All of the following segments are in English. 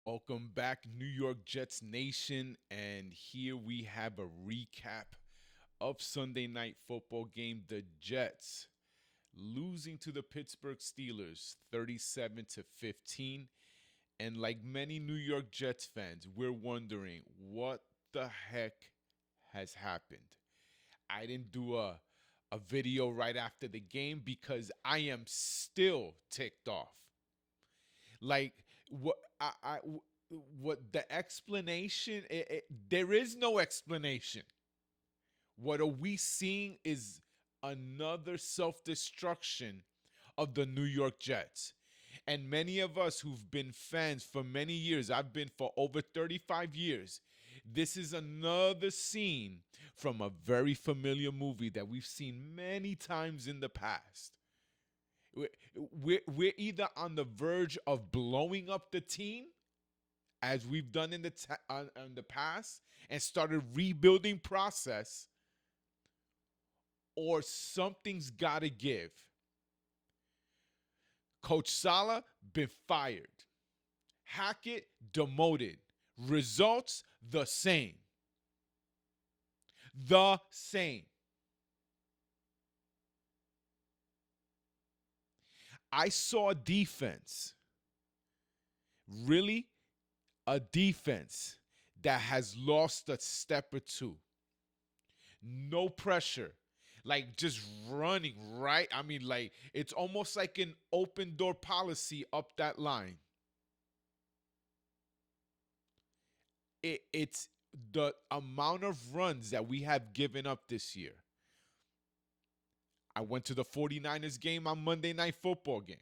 Welcome back, New York Jets Nation. And here we have a recap of Sunday night football game. The Jets losing to the Pittsburgh Steelers 37 to 15. And like many New York Jets fans, we're wondering what the heck has happened. I didn't do a video right after the game because I am still ticked off. Like what what the explanation? There is no explanation. What are we seeing is another self destruction of the New York Jets. And many of us who've been fans for many years, I've been for over 35 years, this is another scene from a very familiar movie that we've seen many times in the past. We're either on the verge of blowing up the team as we've done in the past and started rebuilding process, or something's got to give. Coach Saleh been fired. Hackett demoted. Results the same. The same. I saw a defense, really a defense that has lost a step or two. No pressure. Like just running right. I mean, like it's almost like an open door policy up that line. It's the amount of runs that we have given up this year. I went to the 49ers game on Monday Night Football game.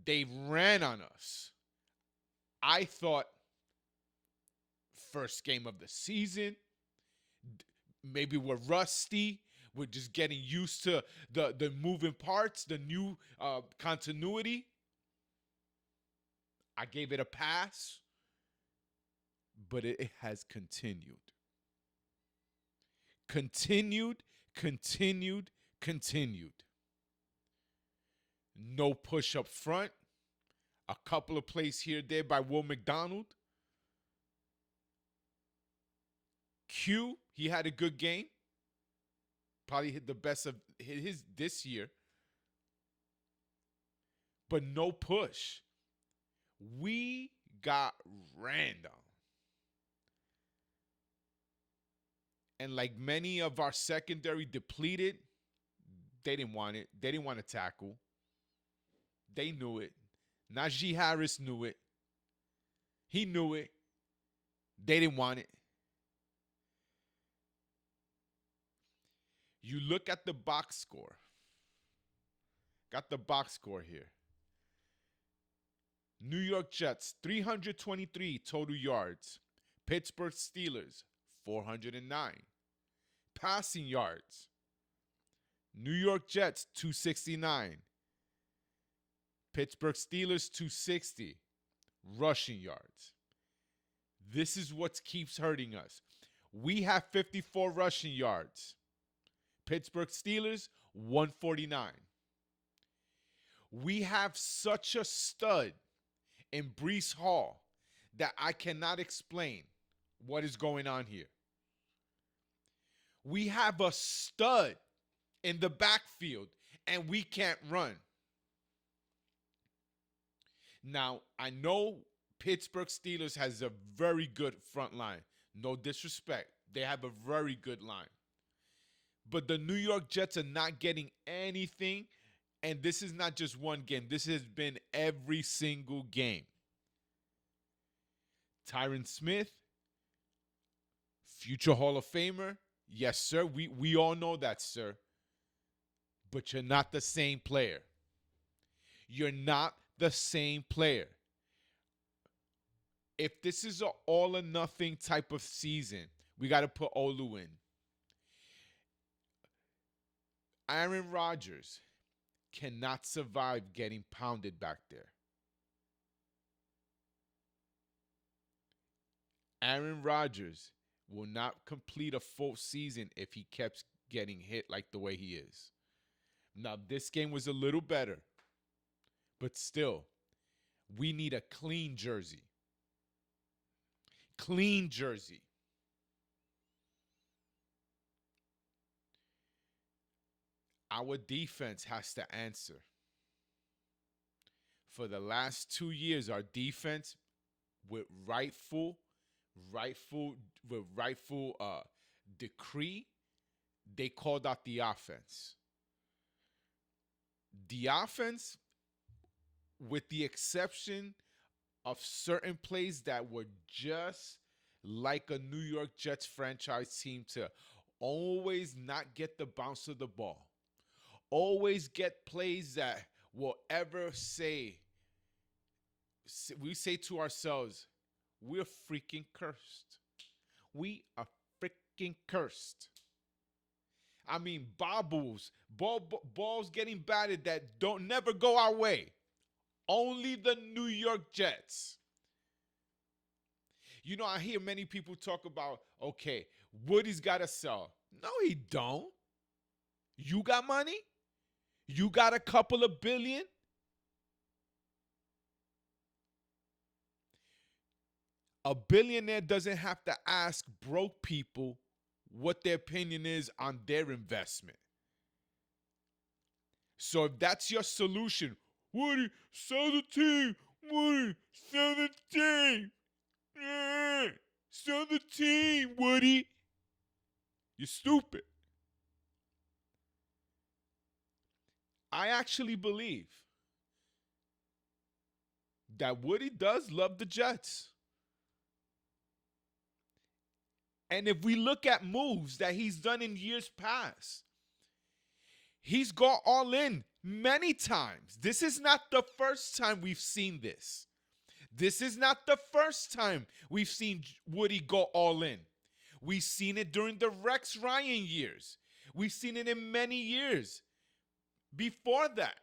They ran on us. I thought first game of the season, maybe we're rusty. We're just getting used to the moving parts, the new continuity. I gave it a pass, but it has continued. Continued. No push up front. A couple of plays here there by Will McDonald. Q, he had a good game. Probably hit the best of his this year. But no push. We got ran on. And like many of our secondary depleted, they didn't want it. They didn't want to tackle. They knew it. Najee Harris knew it. He knew it. They didn't want it. You look at the box score. Got the box score here. New York Jets, 323 total yards. Pittsburgh Steelers, 409. Passing yards. New York Jets, 269. Pittsburgh Steelers, 260. Rushing yards. This is what keeps hurting us. We have 54 rushing yards. Pittsburgh Steelers, 149. We have such a stud in Breece Hall that I cannot explain what is going on here. We have a stud in the backfield, and we can't run. Now, I know Pittsburgh Steelers has a very good front line. No disrespect. They have a very good line. But the New York Jets are not getting anything. And this is not just one game. This has been every single game. Tyron Smith, future Hall of Famer. Yes, sir. We all know that, sir. But you're not the same player. You're not the same player. If this is an all or nothing type of season, we got to put Olu in. Aaron Rodgers cannot survive getting pounded back there. Aaron Rodgers will not complete a full season if he keeps getting hit like the way he is. Now, this game was a little better, but still, We need a clean jersey. Clean jersey. Our defense has to answer. For the last 2 years, our defense, with rightful, with rightful decree, they called out the offense. The offense, with the exception of certain plays that were just like a New York Jets franchise team to always not get the bounce of the ball. Always get plays that will ever say, we say to ourselves, we're freaking cursed. We are freaking cursed. I mean, balls getting batted that don't never go our way. Only the New York Jets. You know, I hear many people talk about, okay, Woody's got to sell. No, he don't. You got money? You got a couple of billion? A billionaire doesn't have to ask broke people what their opinion is on their investment. So if that's your solution, Woody, sell the team. Woody, sell the team. Sell the team, Woody. You're stupid. I actually believe that Woody does love the Jets. And if we look at moves that he's done in years past, he's gone all in many times. This is not the first time we've seen this. This is not the first time we've seen Woody go all in. We've seen it during the Rex Ryan years. We've seen it in many years before that.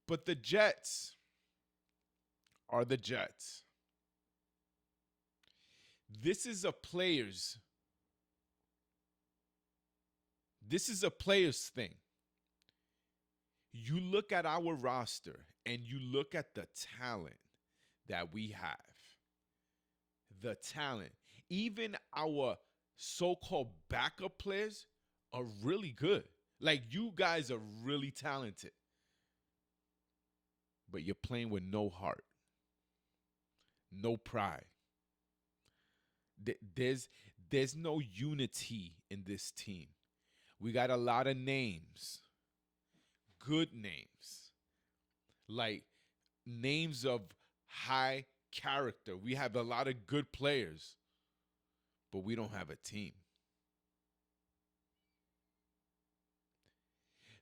But the Jets are the Jets. This is a player's thing. You look at our roster and you look at the talent that we have. The talent. Even our so-called backup players are really good. Like, you guys are really talented. But you're playing with no heart. No pride. There's no unity in this team. We got a lot of names. Good names. Like names of high character. We have a lot of good players. But we don't have a team.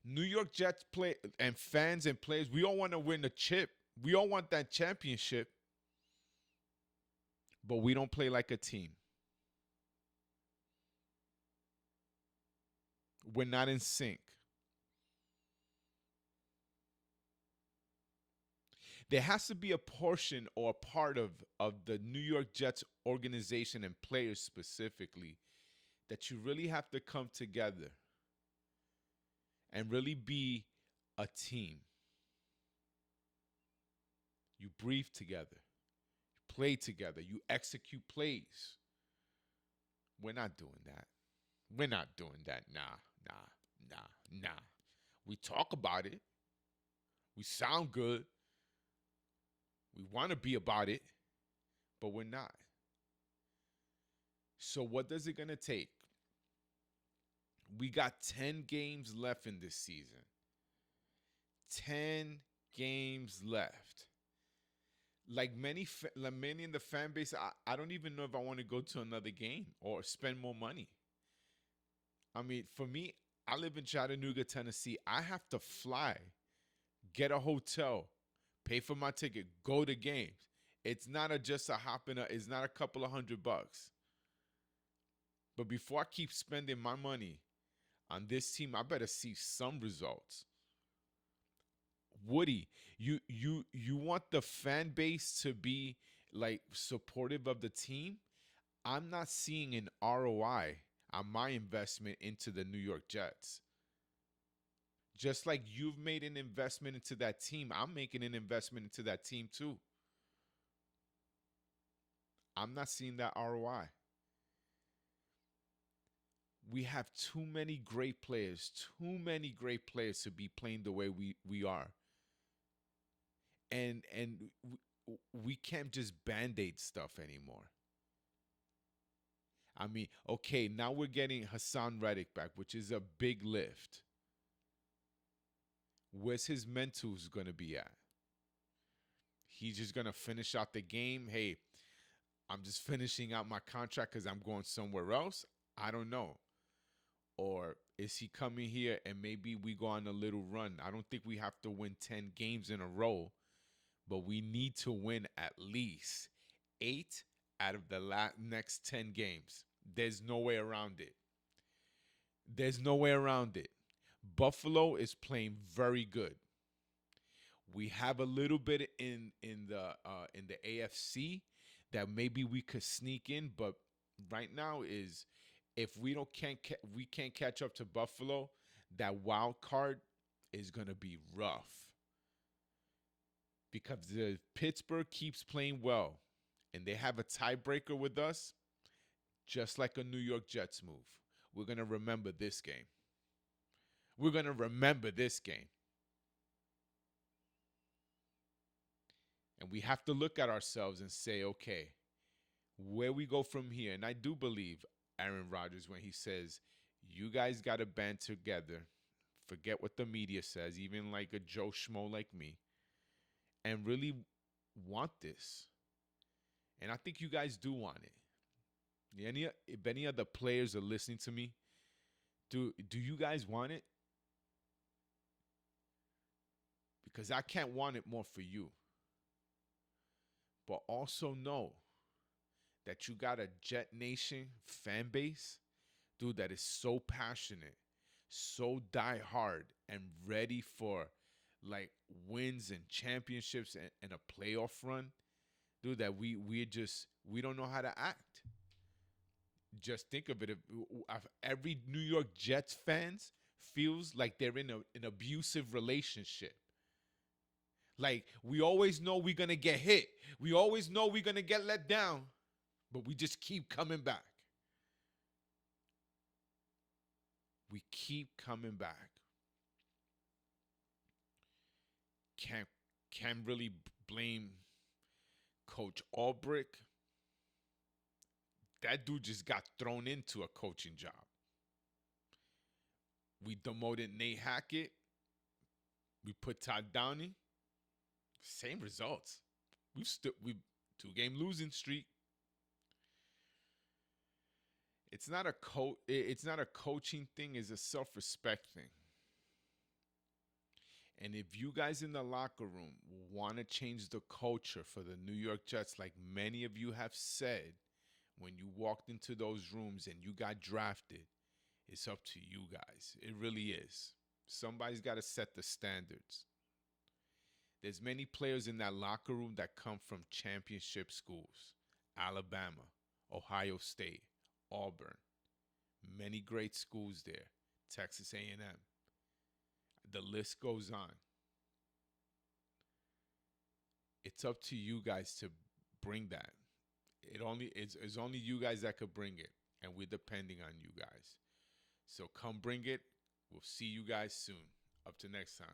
New York Jets play and fans and players, we all want to win the chip. We all want that championship. But we don't play like a team. We're not in sync. There has to be a portion or a part of the New York Jets organization and players specifically that you really have to come together and really be a team. You breathe together. You play together. You execute plays. We're not doing that. We're not doing that. Nah. We talk about it. We sound good. We want to be about it, but we're not. So what does it going to take? We got 10 games left in this season. 10 games left. Like many in the fan base, I don't even know if I want to go to another game or spend more money. I mean, for me, I live in Chattanooga, Tennessee. I have to fly, get a hotel, pay for my ticket, go to games. It's not just a hop in. It's not a couple of $100. But before I keep spending my money on this team, I better see some results. Woody, you want the fan base to be like supportive of the team? I'm not seeing an ROI on my investment into the New York Jets. Just like you've made an investment into that team, I'm making an investment into that team too. I'm not seeing that ROI. We have too many great players, to be playing the way we are. And we can't just band-aid stuff anymore. I mean, okay, now we're getting Hassan Reddick back, which is a big lift. Where's his mentals going to be at? He's just going to finish out the game. Hey, I'm just finishing out my contract because I'm going somewhere else. I don't know. Or is he coming here and maybe we go on a little run? I don't think we have to win 10 games in a row, but we need to win at least 8 out of the next 10 games. There's no way around it. There's no way around it. Buffalo is playing very good. We have a little bit in the AFC that maybe we could sneak in, but right now is if we can't catch up to Buffalo, that wild card is gonna be rough because the Pittsburgh keeps playing well, and they have a tiebreaker with us, just like a New York Jets move. We're gonna remember this game. We're gonna remember this game. And we have to look at ourselves and say, okay, where we go from here. And I do believe Aaron Rodgers when he says, you guys got to band together, forget what the media says, even like a Joe Schmo like me, and really want this. And I think you guys do want it. If any of the players are listening to me, do you guys want it? Because I can't want it more for you. But also know that you got a Jet Nation fan base, dude, that is so passionate, so die hard, and ready for like wins and championships and a playoff run, dude, that we don't know how to act. Just think of it. If every New York Jets fans feels like they're in an abusive relationship. Like, we always know we're going to get hit. We always know we're going to get let down. But we just keep coming back. We keep coming back. Can't really blame Coach Ulbrich. That dude just got thrown into a coaching job. We demoted Nate Hackett. We put Todd Downing. Same results. We 2-game losing streak. It's not a coaching thing, it's a self-respect thing. And if you guys in the locker room want to change the culture for the New York Jets, like many of you have said when you walked into those rooms and you got drafted, it's up to you guys. It really is. Somebody's got to set the standards. There's many players in that locker room that come from championship schools. Alabama, Ohio State, Auburn. Many great schools there. Texas A&M. The list goes on. It's up to you guys to bring that. It's only you guys that could bring it, and we're depending on you guys. So come bring it. We'll see you guys soon. Up to next time.